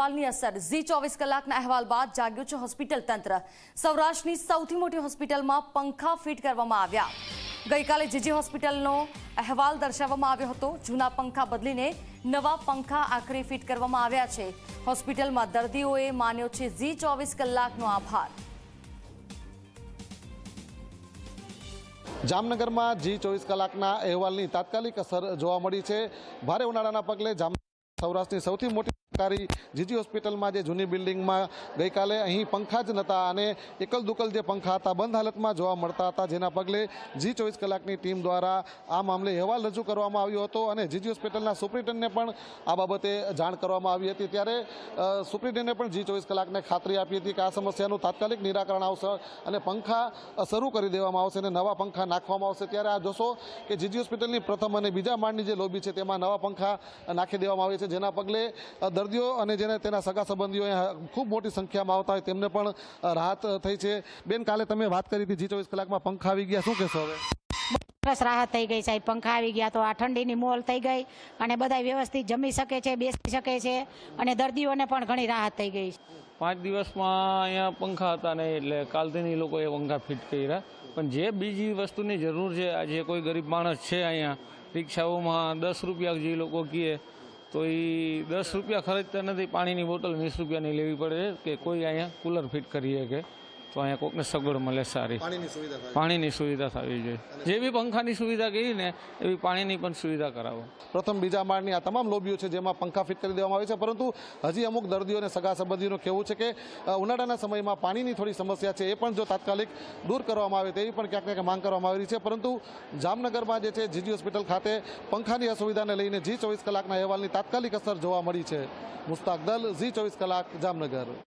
અહેવાલની અસર ઝી 24 કલાકના અહેવાલ બાદ જાગ્યું છે હોસ્પિટલ તંત્ર। સૌરાષ્ટ્રની સૌથી મોટી હોસ્પિટલમાં પંખા ફિટ કરવામાં આવ્યા। ગઈકાલે જીજી હોસ્પિટલનો અહેવાલ દર્શાવવામાં આવ્યો હતો। જૂના પંખા બદલીને નવા પંખા આખરે ફિટ કરવામાં આવ્યા છે। હોસ્પિટલમાં દર્દીઓએ માન્યો છે ઝી 24 કલાકનો આભાર। જામનગરમાં જી 24 કલાકના અહેવાલની તાત્કાલિક અસર જોવા મળી છે। ભારે ઉનાળાના પગલે સૌરાષ્ટ્રની સૌથી મોટી સરકારી જીજી હોસ્પિટલમાં જે જૂની બિલ્ડિંગમાં ગઈકાલે અહીં પંખા જ નહોતા અને એકલ દુકલ જે પંખા હતા બંધ હાલતમાં જોવા મળતા હતા, જેના પગલે જી 24 કલાકની ટીમ દ્વારા આ મામલે અહેવાલ રજૂ કરવામાં આવ્યો હતો અને જીજી હોસ્પિટલના સુપ્રિન્ટેન્ડન્ટને પણ આ બાબતે જાણ કરવામાં આવી હતી। ત્યારે સુપ્રિન્ટેન્ડન્ટે પણ જી 24 કલાકને ખાતરી આપી હતી કે આ સમસ્યાનું તાત્કાલિક નિરાકરણ આવશે અને પંખા શરૂ કરી દેવામાં આવશે અને નવા પંખા નાખવામાં આવશે। ત્યારે આ જોશો કે જીજી હોસ્પિટલની પ્રથમ અને બીજા માળની જે લોબી છે તેમાં નવા પંખા નાખી દેવામાં આવે છે, જેના પગલે દર્દીઓ અને જેને તેના સગા સંબંધીઓ ખૂબ મોટી સંખ્યામાં આવતા હોય તેમને પણ રાહત થઈ છે। બેન, કાલે તમે વાત કરી હતી જી 24 કલાકમાં પંખા આવી ગયા, શું કહેશો હવે? બસ રાહત થઈ ગઈ સાહેબ, પંખા આવી ગયા તો આ ઠંડીની મોલ થઈ ગઈ અને બધા વ્યવસ્થિત જમી શકે છે, બેસી શકે છે અને દર્દીઓને પણ ઘણી રાહત થઈ ગઈ છે। 5 દિવસમાં અહીંયા પંખા હતા નહીં એટલે કાલથી લોકોએ પંખા ફિટ કર્યા, પણ જે બીજી વસ્તુની જરૂર છે, આજે કોઈ ગરીબ માણસ છે અહીંયા રિક્ષાઓમાં 10 રૂપિયા જે લોકો કહે તો એ 10 રૂપિયા ખરીદતા નથી, પાણીની બોટલ 20 રૂપિયાની લેવી પડે કે કોઈ અહીંયા કુલર ફિટ કરીએ કે તો અહીંયા કોઈકને સગવડ મળે સારી, પાણીની સુવિધા થવી જોઈએ। જેવી પંખાની સુવિધા કહી ને એવી પાણીની પણ સુવિધા કરાવો। પ્રથમ બીજા માળની આ તમામ લોબીઓ છે જેમાં પંખા ફિટ કરી દેવામાં આવે છે, પરંતુ હજી અમુક દર્દીઓને સગા સંબંધીઓનું કહેવું છે કે ઉનાળાના સમયમાં પાણીની થોડી સમસ્યા છે, એ પણ જો તાત્કાલિક દૂર કરવામાં આવે તેવી પણ ક્યાંક ને ક્યાંક માંગ કરવામાં આવી રહી છે। પરંતુ જામનગરમાં જે છે જીજી હોસ્પિટલ ખાતે પંખાની અસુવિધાને લઈને જી 24 કલાકના અહેવાલની તાત્કાલિક અસર જોવા મળી છે। મુસ્તાક દલ, ઝી 24 કલાક, જામનગર।